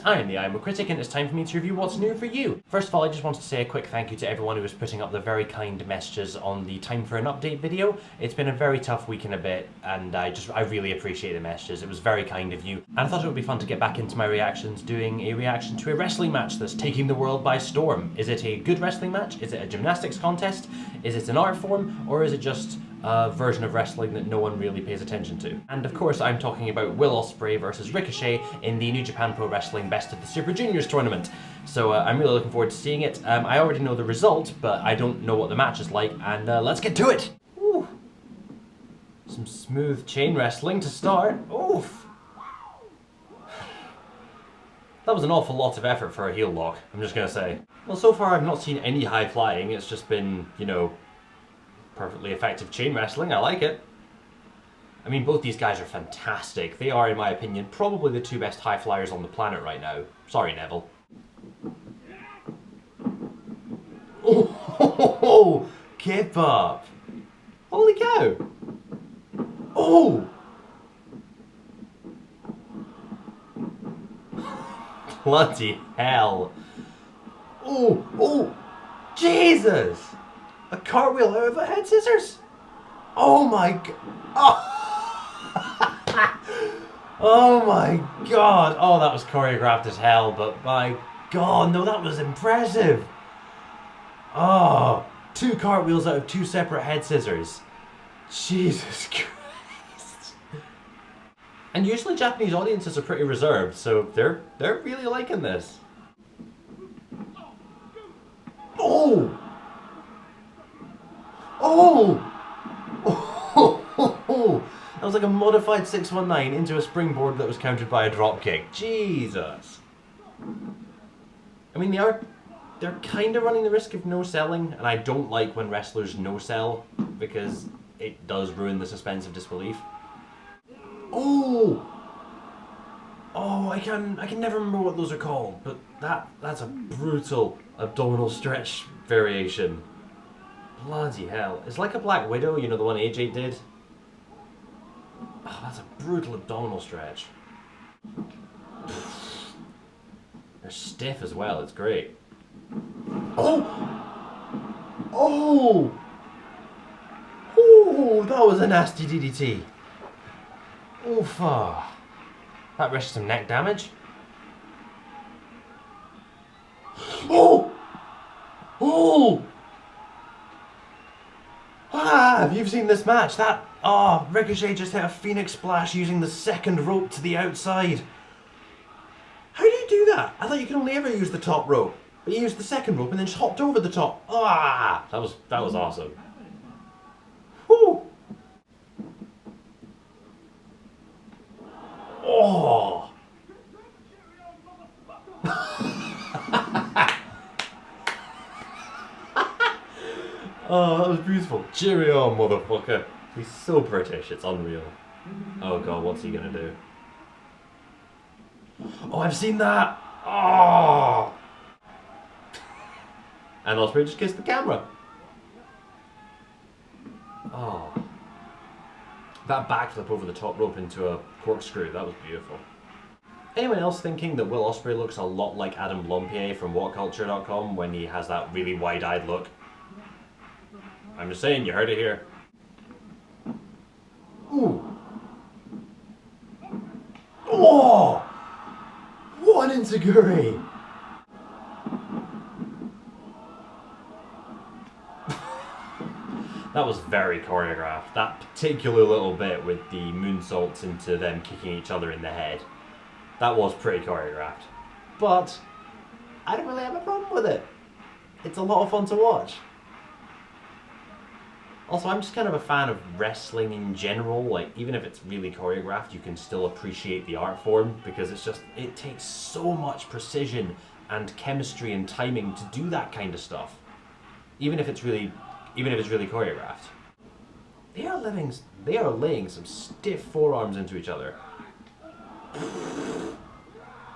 I am the I'm a Critic, and it's time for me to review what's new for you. First of all, I just wanted to say a quick thank you to everyone who was putting up the very kind messages on the time for an update video. It's been a very tough week and a bit, and I really appreciate the messages. It was very kind of you. And I thought it would be fun to get back into my reactions, doing a reaction to a wrestling match that's taking the world by storm. Is it a good wrestling match? Is it a gymnastics contest? Is it an art form? Or is it just a version of wrestling that no one really pays attention to? And of course, I'm talking about Will Ospreay versus Ricochet in the New Japan Pro Wrestling Best of the Super Juniors tournament. So I'm really looking forward to seeing it. I already know the result, but I don't know what the match is like, and let's get to it! Ooh. Some smooth chain wrestling to start. Oof! That was an awful lot of effort for a heel lock, I'm just gonna say. Well, so far I've not seen any high flying, it's just been, you know, perfectly effective chain wrestling. I like it. I mean, both these guys are fantastic. They are, in my opinion, probably the two best high flyers on the planet right now. Sorry, Neville. Oh, keep up. Holy cow. Oh! Bloody hell. Oh, Jesus! A cartwheel out of a head scissors? Oh my god. Oh. Oh my god. Oh, that was choreographed as hell, but my god, no, that was impressive. Oh, 2 cartwheels out of 2 separate head scissors. Jesus Christ. And usually Japanese audiences are pretty reserved, so they're really liking this. Oh! Oh! Oh! That was like a modified 619 into a springboard that was countered by a dropkick. Jesus! I mean, they're kind of running the risk of no-selling, and I don't like when wrestlers no-sell, because it does ruin the suspense of disbelief. Oh! Oh, I can never remember what those are called, but that's a brutal abdominal stretch variation. Bloody hell. It's like a Black Widow, you know, the one AJ did. Oh, that's a brutal abdominal stretch. They're stiff as well, it's great. Oh! Oh! Oh, that was a nasty DDT. Oof. That risked some neck damage. Oh! Oh! Ah, have you seen this match? Ricochet just hit a Phoenix Splash using the second rope to the outside. How do you do that? I thought you could only ever use the top rope. But you used the second rope and then just hopped over the top. Ah! That was awesome. Whew! Oh! Oh, that was beautiful. Cheerio, motherfucker. He's so British, it's unreal. Oh god, what's he gonna do? Oh, I've seen that! Oh! And Ospreay just kissed the camera. Oh. That backflip over the top rope into a corkscrew, that was beautiful. Anyone else thinking that Will Ospreay looks a lot like Adam Lompier from WhatCulture.com when he has that really wide-eyed look? I'm just saying, you heard it here. Ooh. Oh! What an enziguri! That was very choreographed. That particular little bit with the moonsaults into them kicking each other in the head. That was pretty choreographed. But I don't really have a problem with it. It's a lot of fun to watch. Also, I'm just kind of a fan of wrestling in general. Like, even if it's really choreographed, you can still appreciate the art form, because it takes so much precision and chemistry and timing to do that kind of stuff. Even if it's really choreographed. They are laying some stiff forearms into each other.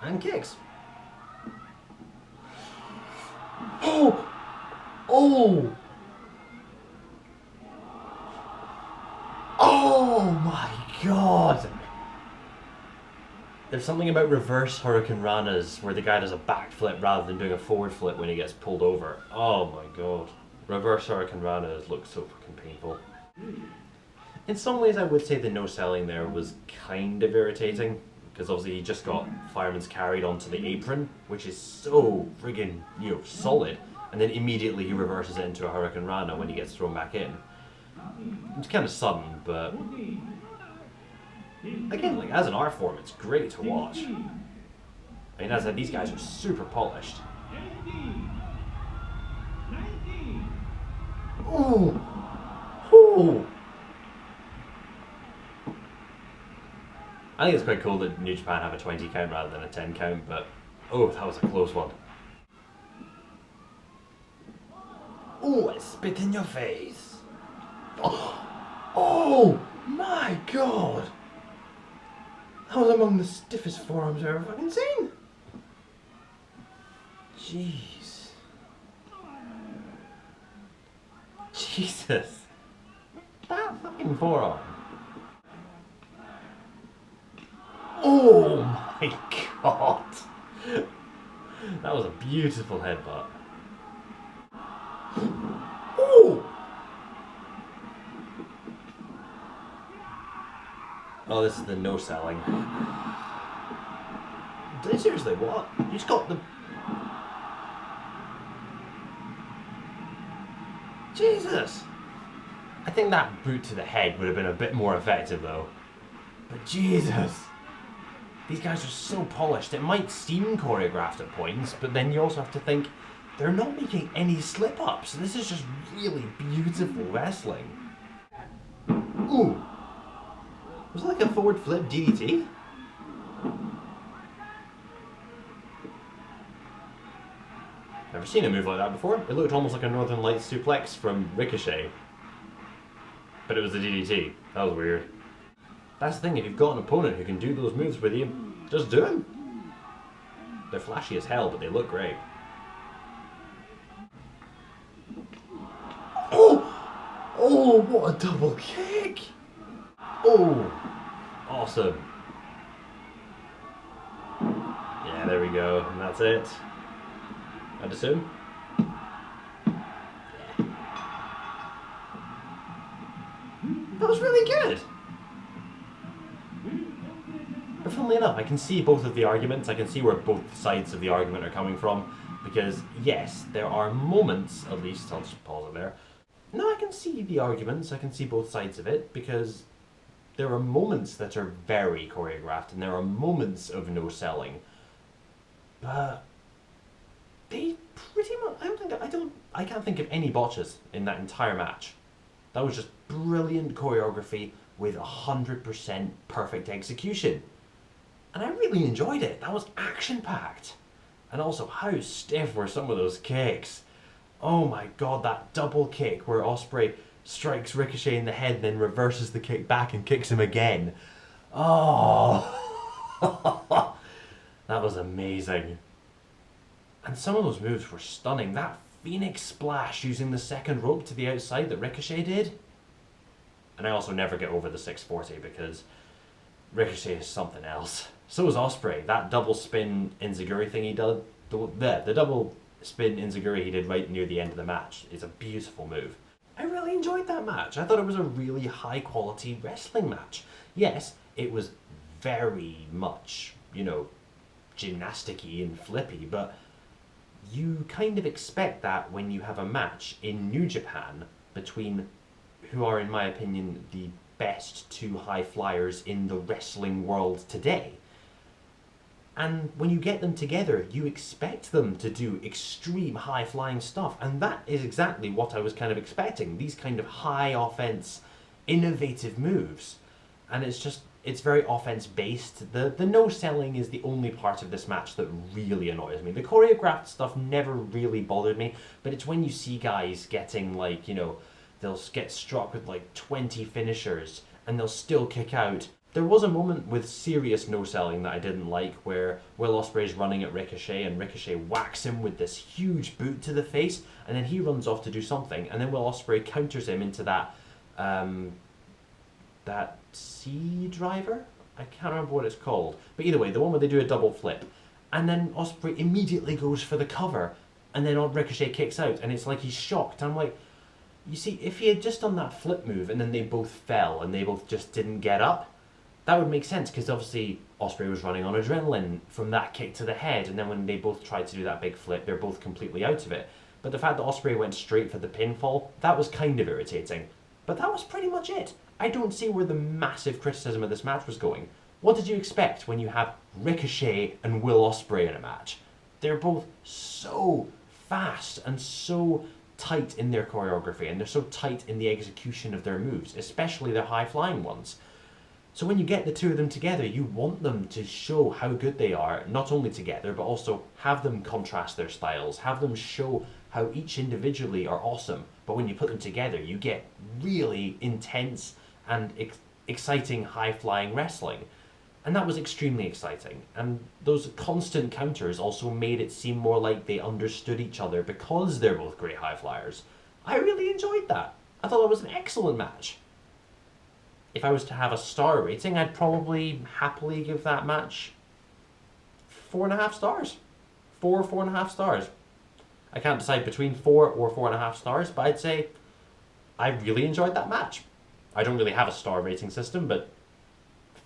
And kicks. Oh! Oh! Oh my god! There's something about reverse Hurricane Ranas where the guy does a backflip rather than doing a forward flip when he gets pulled over. Oh my god. Reverse Hurricane Ranas look so fucking painful. In some ways I would say the no selling there was kind of irritating, because obviously he just got fireman's carried onto the apron, which is so friggin', solid, and then immediately he reverses it into a Hurricane Rana when he gets thrown back in. It's kind of sudden, but again, like as an art form, it's great to watch. I mean, as I said, these guys are super polished. Oh, oh! I think it's quite cool that New Japan have a 20 count rather than a 10 count, but oh, that was a close one. Oh, I spit in your face. Oh my god! That was among the stiffest forearms I've ever fucking seen. Jeez. Jesus. That fucking forearm. Oh my god! That was a beautiful headbutt. Oh! Oh, this is the no selling. Seriously, what? You just got the... Jesus! I think that boot to the head would have been a bit more effective though. But Jesus! These guys are so polished. It might seem choreographed at points, but then you also have to think they're not making any slip-ups. This is just really beautiful wrestling. Ooh! Was it like a forward flip DDT? Never seen a move like that before. It looked almost like a Northern Lights suplex from Ricochet. But it was a DDT. That was weird. That's the thing, if you've got an opponent who can do those moves with you, just do them. They're flashy as hell, but they look great. Oh! Oh, what a double kick! Oh! Awesome. Yeah, there we go, and that's it. I'd assume. Yeah. That was really good! But funnily enough, I can see both of the arguments. I can see where both sides of the argument are coming from. Because, yes, there are moments, at least, I'll just pause it there. No, I can see the arguments. I can see both sides of it. Because there are moments that are very choreographed. And there are moments of no selling. But they pretty much... I can't think of any botches in that entire match. That was just brilliant choreography with 100% perfect execution. And I really enjoyed it. That was action-packed. And also, how stiff were some of those kicks? Oh my god, that double kick where Ospreay strikes Ricochet in the head and then reverses the kick back and kicks him again. Oh! That was amazing. And some of those moves were stunning. That Phoenix splash using the second rope to the outside that Ricochet did. And I also never get over the 640 because Ricochet is something else. So is Ospreay. That double spin Enziguri thing he did, the double spin Enziguri he did right near the end of the match is a beautiful move. I really enjoyed that match. I thought it was a really high quality wrestling match. Yes, it was very much, gymnasticy and flippy, but you kind of expect that when you have a match in New Japan between who are, in my opinion, the best two high flyers in the wrestling world today. And when you get them together, you expect them to do extreme high flying stuff, and that is exactly what I was kind of expecting. These kind of high offense, innovative moves. And it's very offense based. The no selling is the only part of this match that really annoys me. The choreographed stuff never really bothered me, but it's when you see guys getting they'll get struck with 20 finishers and they'll still kick out. There was a moment with serious no-selling that I didn't like where Will Ospreay's running at Ricochet and Ricochet whacks him with this huge boot to the face and then he runs off to do something and then Will Ospreay counters him into that sea driver? I can't remember what it's called. But either way, the one where they do a double flip. And then Ospreay immediately goes for the cover. And then Ricochet kicks out. And it's like he's shocked. I'm like, you see, if he had just done that flip move and then they both fell and they both just didn't get up, that would make sense, because obviously Ospreay was running on adrenaline from that kick to the head, and then when they both tried to do that big flip, they're both completely out of it. But the fact that Ospreay went straight for the pinfall, that was kind of irritating. But that was pretty much it. I don't see where the massive criticism of this match was going. What did you expect when you have Ricochet and Will Ospreay in a match? They're both so fast and so tight in their choreography, and they're so tight in the execution of their moves, especially their high-flying ones. So when you get the two of them together, you want them to show how good they are, not only together, but also have them contrast their styles, have them show how each individually are awesome. But when you put them together, you get really intense and exciting high-flying wrestling. And that was extremely exciting. And those constant counters also made it seem more like they understood each other because they're both great high flyers. I really enjoyed that. I thought it was an excellent match. If I was to have a star rating, I'd probably happily give that match 4.5 stars. 4.5 stars. I can't decide between 4 or 4.5 stars, but I'd say I really enjoyed that match. I don't really have a star rating system, but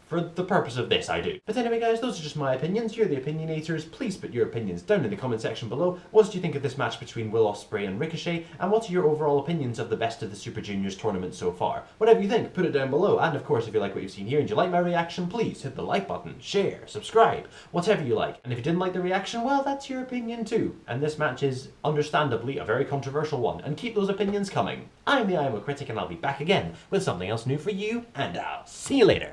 for the purpose of this, I do. But anyway, guys, those are just my opinions. You're the opinionators. Please put your opinions down in the comment section below. What did you think of this match between Will Ospreay and Ricochet? And what are your overall opinions of the Best of the Super Juniors tournament so far? Whatever you think, put it down below. And of course, if you like what you've seen here and you like my reaction, please hit the like button, share, subscribe, whatever you like. And if you didn't like the reaction, well, that's your opinion too. And this match is, understandably, a very controversial one. And keep those opinions coming. I'm the Critic, and I'll be back again with something else new for you, and I'll see you later.